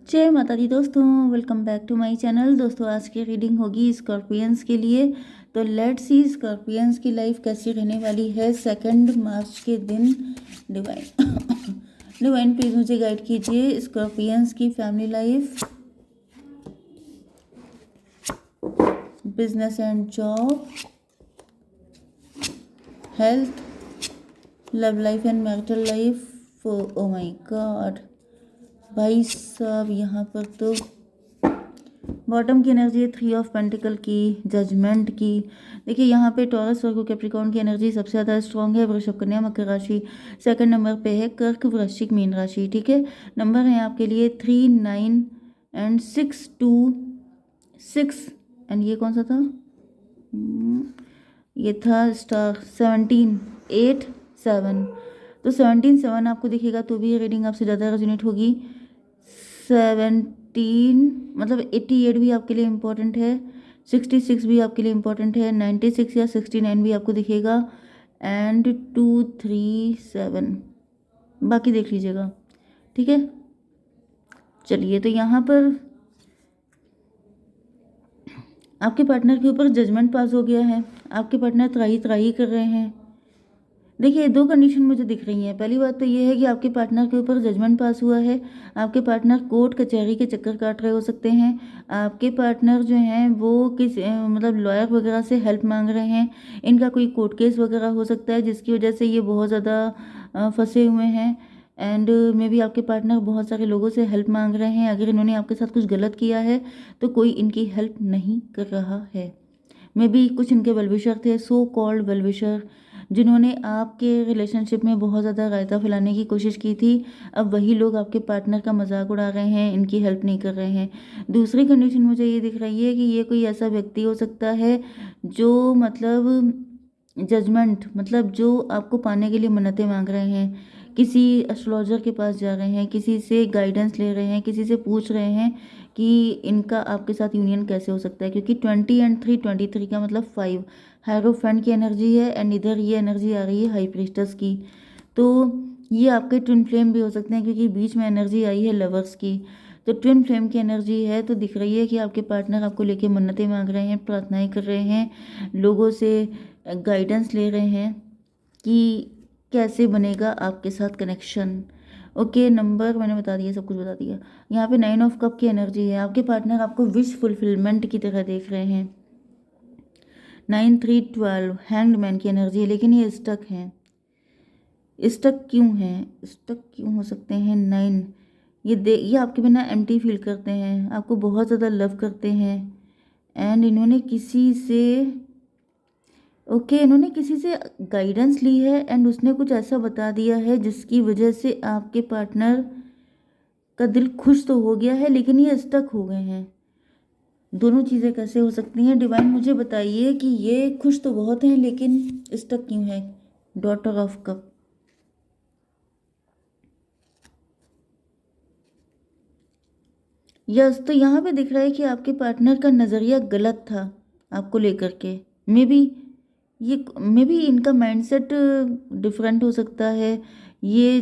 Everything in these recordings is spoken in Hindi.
जय माता दी दोस्तों, welcome back to my channel. दोस्तों आज की रीडिंग होगी स्कॉर्पियंस के लिए। तो लेट्स सी स्कॉर्पियंस की लाइफ कैसी रहने वाली है 2 मार्च के दिन। डिवाइन डिवाइन प्लीज मुझे गाइड कीजिए स्कॉर्पियंस की family life, business and job, health, love life and marital life. Oh my god भाई साहब, यहाँ पर तो बॉटम की एनर्जी है 3 ऑफ पेंटिकल की, जजमेंट की। देखिए यहाँ पे टॉरस वर्गो कैप्रिकॉर्न की एनर्जी सबसे ज़्यादा स्ट्रॉन्ग है। वृषभ कन्या मकर राशि सेकंड नंबर पे है, कर्क वृश्चिक मीन राशि। ठीक है, नंबर है आपके लिए 3, 9 एंड 6, 2, 6 एंड ये कौन सा था? ये था स्टार 17, 8, 7। तो 17, 7 आपको दिखेगा तो भी ये रीडिंग आपसे ज़्यादा रेजोनेट होगी। 17 मतलब 88 भी आपके लिए इम्पोर्टेंट है, 66 भी आपके लिए इम्पोर्टेंट है, 96 या 69 भी आपको दिखेगा, एंड 2, 3, 7 बाकी देख लीजिएगा। ठीक है, चलिए तो यहाँ पर आपके पार्टनर के ऊपर जजमेंट पास हो गया है। आपके पार्टनर त्राही त्राही कर रहे हैं। देखिए 2 कंडीशन मुझे दिख रही हैं। पहली बात तो ये है कि आपके पार्टनर के ऊपर जजमेंट पास हुआ है। आपके पार्टनर कोर्ट कचहरी के चक्कर काट रहे हो सकते हैं। आपके पार्टनर जो हैं वो मतलब लॉयर वगैरह से हेल्प मांग रहे हैं। इनका कोई कोर्ट केस वगैरह हो सकता है जिसकी वजह से ये बहुत ज़्यादा फंसे हुए हैं। एंड मे बी आपके पार्टनर बहुत सारे लोगों से हेल्प मांग रहे हैं। अगर इन्होंने आपके साथ कुछ गलत किया है तो कोई इनकी हेल्प नहीं कर रहा है। मे बी कुछ इनके वेलविशर थे, सो कॉल्ड वेलविशर, जिन्होंने आपके रिलेशनशिप में बहुत ज़्यादा रायता फैलाने की कोशिश की थी। अब वही लोग आपके पार्टनर का मजाक उड़ा रहे हैं, इनकी हेल्प नहीं कर रहे हैं। दूसरी कंडीशन मुझे ये दिख रही है कि ये कोई ऐसा व्यक्ति हो सकता है जो मतलब जजमेंट मतलब जो आपको पाने के लिए मन्नतें मांग रहे हैं। किसी एस्ट्रोलॉजर के पास जा रहे हैं, किसी से गाइडेंस ले रहे हैं, किसी से पूछ रहे हैं कि इनका आपके साथ यूनियन कैसे हो सकता है। क्योंकि 20 एंड 3, 23 का मतलब 5 हायरोफेंट की एनर्जी है, एंड इधर ये एनर्जी आ रही है हाई प्रीस्टस की। तो ये आपके ट्विन फ्लेम भी हो सकते हैं क्योंकि बीच में एनर्जी आई है लवर्स की। तो ट्विन फ्लेम की एनर्जी है, तो दिख रही है कि आपके पार्टनर आपको लेके मन्नतें मांग रहे हैं, प्रार्थनाएं कर रहे हैं, लोगों से गाइडेंस ले रहे हैं कि कैसे बनेगा आपके साथ कनेक्शन। ओके, नंबर मैंने बता दिया, सब कुछ बता दिया। यहाँ पे 9 ऑफ कप की एनर्जी है। आपके पार्टनर आपको विश फुलफिलमेंट की तरह देख रहे हैं। 9, 3, 12 हैंग्ड मैन की एनर्जी है, लेकिन ये स्टक हैं। स्टक क्यों हैं? स्टक क्यों हो सकते हैं? 9 ये आपके बिना एम्प्टी फील करते हैं, आपको बहुत ज़्यादा लव करते हैं। एंड इन्होंने किसी से इन्होंने किसी से गाइडेंस ली है, एंड उसने कुछ ऐसा बता दिया है जिसकी वजह से आपके पार्टनर का दिल खुश तो हो गया है, लेकिन ये स्टक हो गए हैं। दोनों चीज़ें कैसे हो सकती हैं? डिवाइन मुझे बताइए कि ये खुश तो बहुत हैं लेकिन स्टक क्यों है? Daughter of cup. यस, तो यहाँ पे दिख रहा है कि आपके पार्टनर का नज़रिया गलत था आपको लेकर के। मे बी इनका माइंडसेट डिफरेंट हो सकता है। ये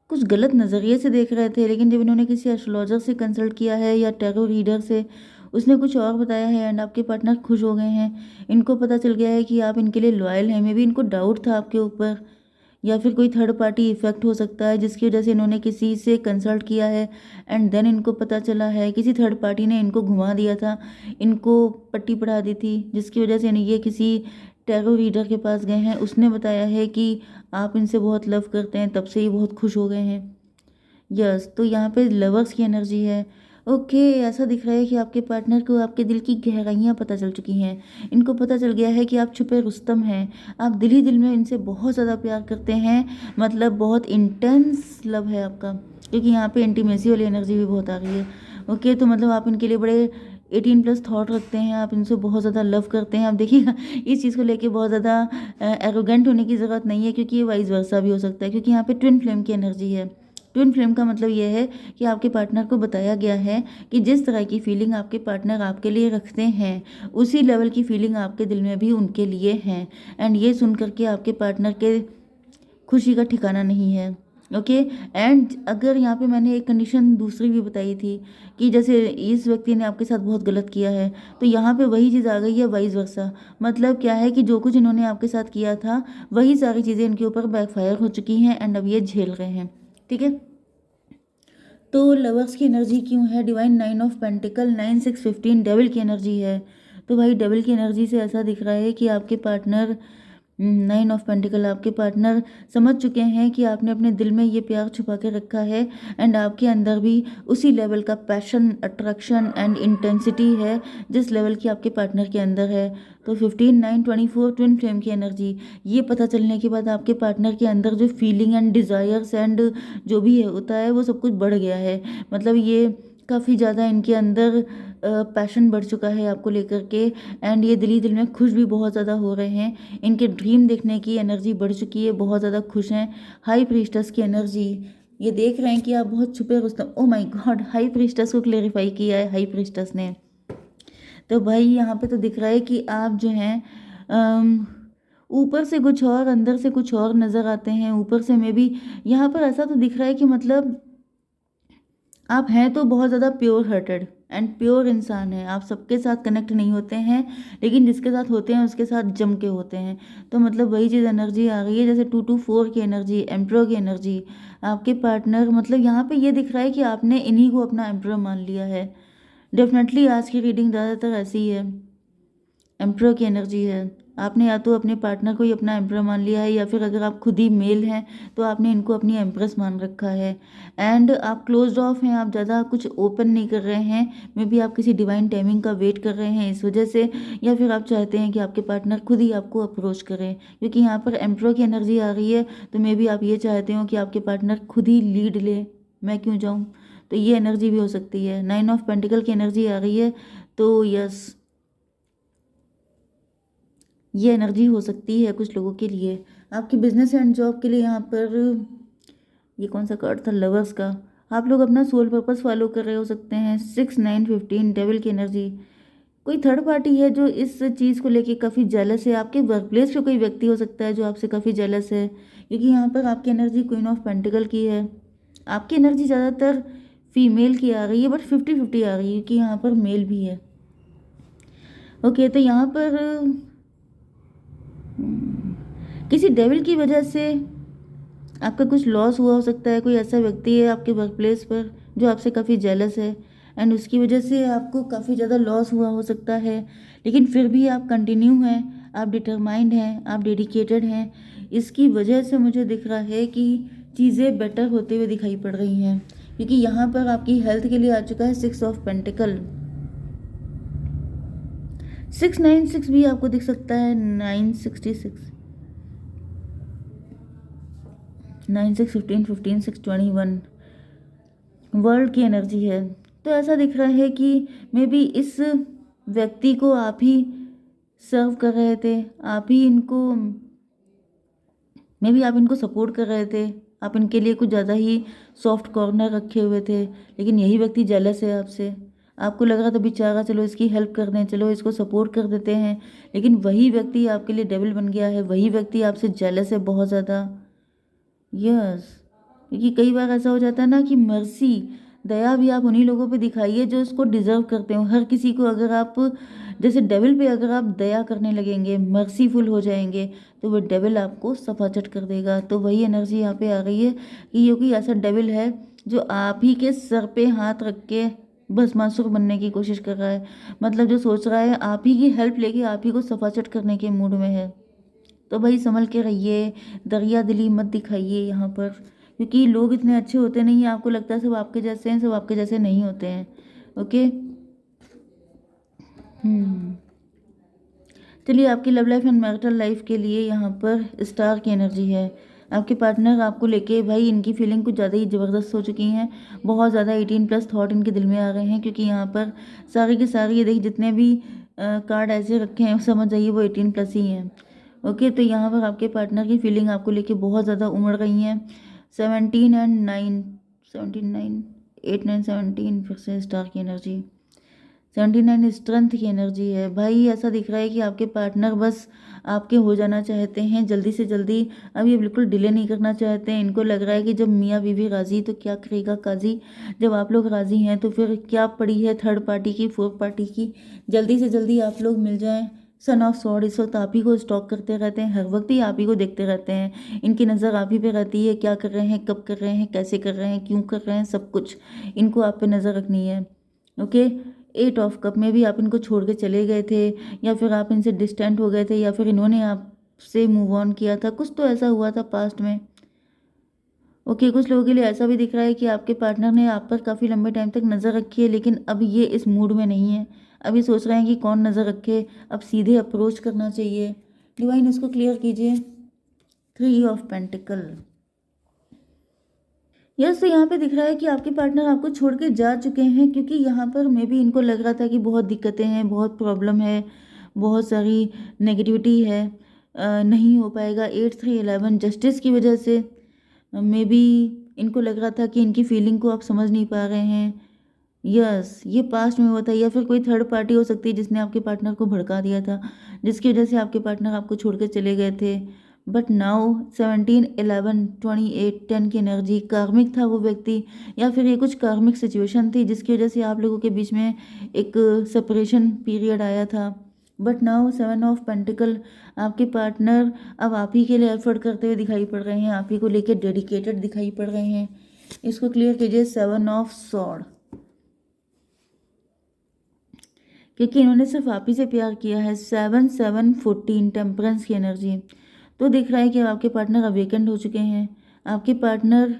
कुछ गलत नज़रिए से देख रहे थे, लेकिन जब इन्होंने किसी एस्ट्रोलॉजर से कंसल्ट किया है या टैरो रीडर से, उसने कुछ और बताया है, एंड आपके पार्टनर खुश हो गए हैं। इनको पता चल गया है कि आप इनके लिए लॉयल हैं। मे बी इनको डाउट था आपके ऊपर, या फिर कोई थर्ड पार्टी इफेक्ट हो सकता है जिसकी वजह से इन्होंने किसी से कंसल्ट किया है, एंड देन इनको पता चला है किसी थर्ड पार्टी ने इनको घुमा दिया था, इनको पट्टी पढ़ा दी थी, जिसकी वजह से ये किसी टैरो रीडर के पास गए हैं। उसने बताया है कि आप इनसे बहुत लव करते हैं, तब से ये बहुत खुश हो गए हैं। यस, तो यहाँ पे लवर्स की एनर्जी है। ओके, ऐसा दिख रहा है कि आपके पार्टनर को आपके दिल की गहराइयाँ पता चल चुकी हैं। इनको पता चल गया है कि आप छुपे रुस्तम हैं। आप दिल ही दिल में इनसे बहुत ज़्यादा प्यार करते हैं, मतलब बहुत इंटेंस लव है आपका, क्योंकि यहाँ पे इंटीमेसी वाली एनर्जी भी बहुत आ रही है। ओके, तो मतलब आप इनके लिए बड़े 18+ थॉट रखते हैं, आप इनसे बहुत ज़्यादा लव करते हैं। आप देखिएगा इस चीज़ को लेके बहुत ज़्यादा एरोगेंट होने की ज़रूरत नहीं है, क्योंकि ये वाइस वर्सा भी हो सकता है, क्योंकि यहाँ पे ट्विन फ्लेम की एनर्जी है। ट्विन फ्लेम का मतलब यह है कि आपके पार्टनर को बताया गया है कि जिस तरह की फीलिंग आपके पार्टनर आपके लिए रखते हैं, उसी लेवल की फीलिंग आपके दिल में भी उनके लिए है। एंड ये सुन करके आपके पार्टनर के खुशी का ठिकाना नहीं है। ओके। एंड अगर यहाँ पे मैंने एक कंडीशन दूसरी भी बताई थी कि जैसे इस व्यक्ति ने आपके साथ बहुत गलत किया है, तो यहाँ पे वही चीज़ आ गई है वाइस वर्सा। मतलब क्या है कि जो कुछ इन्होंने आपके साथ किया था वही सारी चीज़ें इनके ऊपर बैकफायर हो चुकी हैं एंड अब ये झेल रहे हैं। ठीक है, तो लवर्स की एनर्जी क्यों है? डिवाइन 9 ऑफ पेंटिकल, 9 6 15 डेविल की एनर्जी है। तो भाई डेविल की एनर्जी से ऐसा दिख रहा है कि आपके पार्टनर 9 ऑफ पेंटिकल, आपके पार्टनर समझ चुके हैं कि आपने अपने दिल में ये प्यार छुपा के रखा है एंड आपके अंदर भी उसी लेवल का पैशन, अट्रैक्शन एंड इंटेंसिटी है जिस लेवल की आपके पार्टनर के अंदर है। तो 15 9 24 ट्विन फ्लेम की एनर्जी, ये पता चलने के बाद आपके पार्टनर के अंदर जो फीलिंग एंड डिज़ायर्स एंड जो भी है होता है वो सब कुछ बढ़ गया है। मतलब ये काफ़ी ज़्यादा इनके अंदर पैशन बढ़ चुका है आपको लेकर के एंड ये दिल ही दिल में खुश भी बहुत ज़्यादा हो रहे हैं। इनके ड्रीम देखने की एनर्जी बढ़ चुकी है, बहुत ज़्यादा खुश हैं। हाई प्रीस्टस की एनर्जी, ये देख रहे हैं कि आप बहुत छुपे रुस्तम। ओ माय गॉड, हाई प्रीस्टस को क्लेरिफाई किया है हाई प्रीस्टस ने। तो भाई यहाँ पे तो दिख रहा है कि आप जो हैं ऊपर से कुछ और अंदर से कुछ और नज़र आते हैं। ऊपर से मे भी यहाँ पर ऐसा तो दिख रहा है कि मतलब आप हैं तो बहुत ज़्यादा प्योर हार्टेड एंड प्योर इंसान हैं। आप सबके साथ कनेक्ट नहीं होते हैं, लेकिन जिसके साथ होते हैं उसके साथ जम के होते हैं। तो मतलब वही चीज़ एनर्जी आ गई है, जैसे 2 2 4 की एनर्जी, एम्प्रो की एनर्जी। आपके पार्टनर, मतलब यहाँ पे ये दिख रहा है कि आपने इन्हीं को अपना एम्प्रो मान लिया है। डेफिनेटली आज की रीडिंग ज़्यादातर ऐसी ही है, एम्प्रो की एनर्जी है। आपने या तो अपने पार्टनर को ही अपना एम्प्रो मान लिया है, या फिर अगर आप खुद ही मेल हैं तो आपने इनको अपनी एम्प्रेस मान रखा है। एंड आप क्लोज्ड ऑफ हैं, आप ज़्यादा कुछ ओपन नहीं कर रहे हैं। मे बी आप किसी डिवाइन टाइमिंग का वेट कर रहे हैं इस वजह से, या फिर आप चाहते हैं कि आपके पार्टनर खुद ही आपको अप्रोच करें, क्योंकि यहाँ पर एम्प्रो की एनर्जी आ रही है। तो मे बी आप ये चाहते हो कि आपके पार्टनर खुद ही लीड ले, मैं क्यों जाऊँ। तो ये एनर्जी भी हो सकती है। 9 ऑफ पेंटिकल की एनर्जी आ रही है, तो यस, ये एनर्जी हो सकती है कुछ लोगों के लिए। आपके बिजनेस एंड जॉब के लिए यहाँ पर ये कौन सा कार्ड था, लवर्स का। आप लोग अपना सोल पर्पस फॉलो कर रहे हो सकते हैं। 6 9 15 डेविल की एनर्जी। कोई थर्ड पार्टी है जो इस चीज़ को लेके काफ़ी जेलस है। आपके वर्क प्लेस पे कोई व्यक्ति हो सकता है जो आपसे काफ़ी जेलस है, क्योंकि यहाँ पर आपकी एनर्जी क्वीन ऑफ पेंटिकल की है। आपकी एनर्जी ज़्यादातर फीमेल की आ रही है, बट 50 50 आ रही है कि यहाँ पर मेल भी है। ओके, तो यहाँ पर किसी डेविल की वजह से आपका कुछ लॉस हुआ हो सकता है। कोई ऐसा व्यक्ति है आपके वर्क प्लेस पर जो आपसे काफ़ी जेलस है एंड उसकी वजह से आपको काफ़ी ज़्यादा लॉस हुआ हो सकता है, लेकिन फिर भी आप कंटिन्यू हैं, आप डिटरमाइंड हैं, आप डेडिकेटेड हैं। इसकी वजह से मुझे दिख रहा है कि चीज़ें बेटर होते हुए दिखाई पड़ रही हैं, क्योंकि यहाँ पर आपकी हेल्थ के लिए आ चुका है 6 ऑफ पेंटिकल। 6 9 6 भी आपको दिख सकता है, 9 66, 9 6 15 15 6 21 वर्ल्ड की एनर्जी है। तो ऐसा दिख रहा है कि मे बी इस व्यक्ति को आप ही सर्व कर रहे थे, आप ही इनको, मे बी आप इनको सपोर्ट कर रहे थे, आप इनके लिए कुछ ज़्यादा ही सॉफ्ट कॉर्नर रखे हुए थे, लेकिन यही व्यक्ति जेलस है आपसे। आपको लग रहा था बेचारा, चलो इसकी हेल्प कर दें, चलो इसको सपोर्ट कर देते हैं, लेकिन वही व्यक्ति आपके लिए डेविल बन गया है। वही व्यक्ति आपसे जेलस है बहुत ज़्यादा। यस, क्योंकि कई बार ऐसा हो जाता है ना कि मर्सी, दया भी आप उन्हीं लोगों पे दिखाइए जो उसको डिजर्व करते हो। हर किसी को अगर आप, जैसे डेविल पे अगर आप दया करने लगेंगे, मर्सीफुल हो जाएंगे, तो वो डेविल आपको सफाचट कर देगा। तो वही एनर्जी यहाँ पे आ गई है कि ये कोई ऐसा डेविल है जो आप ही के सर पे हाथ रख के भस्मासुर बनने की कोशिश कर रहा है। मतलब जो सोच रहा है आप ही की हेल्प लेके आप ही को सफाचट करने के मूड में है। तो भाई संभल के रहिए, दरिया दिली मत दिखाइए यहाँ पर, क्योंकि लोग इतने अच्छे होते नहीं हैं। आपको लगता है सब आपके जैसे हैं, सब आपके जैसे नहीं होते हैं। ओके, चलिए, आपकी love life and marital life के लिए यहाँ पर स्टार की एनर्जी है। आपके पार्टनर आपको लेके, भाई इनकी फीलिंग कुछ ज़्यादा ही ज़बरदस्त हो चुकी हैं। बहुत ज़्यादा 18+ थॉट इनके दिल में आ गए हैं, क्योंकि यहाँ पर सारे के सारे, ये देखिए जितने भी कार्ड ऐसे रखे हैं, समझ जाइए वो 18+ ही हैं। ओके, तो यहाँ पर आपके पार्टनर की फीलिंग आपको लेके बहुत ज़्यादा उमड़ रही हैं। 17 एंड 9, 17 9 8 9 17, फिर से स्टार की एनर्जी। 79 स्ट्रेंथ की एनर्जी है। भाई ऐसा दिख रहा है कि आपके पार्टनर बस आपके हो जाना चाहते हैं जल्दी से जल्दी। अब ये बिल्कुल डिले नहीं करना चाहते हैं। इनको लग रहा है कि जब मियाँ बीवी राज़ी तो क्या करेगा काजी। जब आप लोग राज़ी हैं तो फिर क्या पड़ी है थर्ड पार्टी की, फोर्थ पार्टी की। जल्दी से जल्दी आप लोग मिल जाएं। सन ऑफ सॉर्ड इस वक्त आप ही को स्टॉक करते रहते हैं, हर वक्त ही आप ही को देखते रहते हैं। इनकी नज़र आप ही पे रहती है, क्या कर रहे हैं, कब कर रहे हैं, कैसे कर रहे हैं, क्यों कर रहे हैं, सब कुछ इनको आप पे नज़र रखनी है। ओके। 8 ऑफ कप में भी आप इनको छोड़ के चले गए थे, या फिर आप इनसे डिस्टेंट हो गए थे, या फिर इन्होंने आपसे मूव ऑन किया था, कुछ तो ऐसा हुआ था पास्ट में। ओके, कुछ लोगों के लिए ऐसा भी दिख रहा है कि आपके पार्टनर ने आप पर काफ़ी लंबे टाइम तक नज़र रखी है, लेकिन अब ये इस मूड में नहीं है। अब ये सोच रहे हैं कि कौन नज़र रखे, अब सीधे अप्रोच करना चाहिए। डिवाइन इसको क्लियर कीजिए। 3 ऑफ पेंटिकल। यस, तो यहाँ पे दिख रहा है कि आपके पार्टनर आपको छोड़ के जा चुके हैं, क्योंकि यहाँ पर मे भी इनको लग रहा था कि बहुत दिक्कतें हैं, बहुत प्रॉब्लम है, बहुत सारी नेगेटिविटी है, नहीं हो पाएगा। 8 3 11 जस्टिस की वजह से मे बी इनको लग रहा था कि इनकी फीलिंग को आप समझ नहीं पा रहे हैं। यस, ये पास्ट में हुआ था, या फिर कोई थर्ड पार्टी हो सकती है जिसने आपके पार्टनर को भड़का दिया था, जिसकी वजह से आपके पार्टनर आपको छोड़ के चले गए थे। बट नाउ 17 11 28 10 की एनर्जी, कार्मिक था वो व्यक्ति, या फिर ये कुछ कार्मिक सिचुएशन थी जिसकी वजह से आप लोगों के बीच में एक सेपरेशन पीरियड आया था। बट नाउ 7 ऑफ पेंटिकल, आपके पार्टनर अब आप ही के लिए एफर्ट करते हुए दिखाई पड़ रहे हैं, आप ही को लेकर डेडिकेटेड दिखाई पड़ रहे हैं। इसको क्लियर कीजिए। 7 ऑफ सॉर्ड, क्योंकि इन्होंने सिर्फ आप ही से प्यार किया है। 7 7 14 टेम्परेंस की एनर्जी, तो दिख रहा है कि आपके पार्टनर अवेकेंड हो चुके हैं। आपके पार्टनर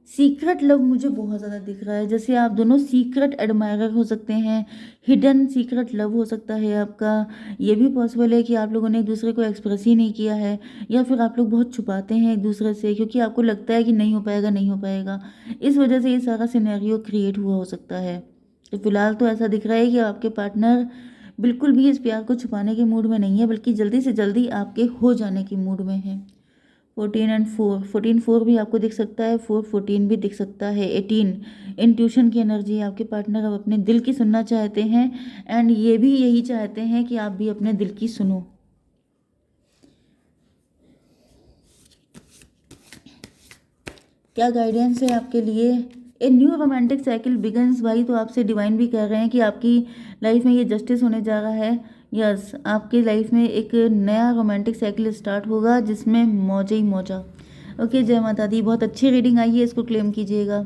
सीक्रेट लव मुझे बहुत ज़्यादा दिख रहा है, जैसे आप दोनों सीक्रेट एडमायरर हो सकते हैं, हिडन सीक्रेट लव हो सकता है आपका। ये भी पॉसिबल है कि आप लोगों ने एक दूसरे को एक्सप्रेस ही नहीं किया है, या फिर आप लोग बहुत छुपाते हैं एक दूसरे से, क्योंकि आपको लगता है कि नहीं हो पाएगा, नहीं हो पाएगा। इस वजह से ये सारा सिनेरियो क्रिएट हुआ हो सकता है। तो फिलहाल तो ऐसा दिख रहा है कि आपके पार्टनर बिल्कुल भी इस प्यार को छुपाने के मूड में नहीं है, बल्कि जल्दी से जल्दी आपके हो जाने के मूड में है। 14 एंड 4, 14 4 भी आपको दिख सकता है, 4 14 भी दिख सकता है। 18 इंट्यूशन की एनर्जी, आपके पार्टनर अब अपने दिल की सुनना चाहते हैं, एंड ये भी यही चाहते हैं कि आप भी अपने दिल की सुनो। क्या गाइडेंस है आपके लिए। A new romantic cycle begins. भाई तो आपसे डिवाइन भी कह रहे हैं कि आपकी लाइफ में ये जस्टिस होने जा रहा है। यस, आपकी लाइफ में एक नया रोमांटिक साइकिल स्टार्ट होगा जिसमें मौज ही मौजा। ओके, जय माता दी। बहुत अच्छी रीडिंग आई है, इसको क्लेम कीजिएगा।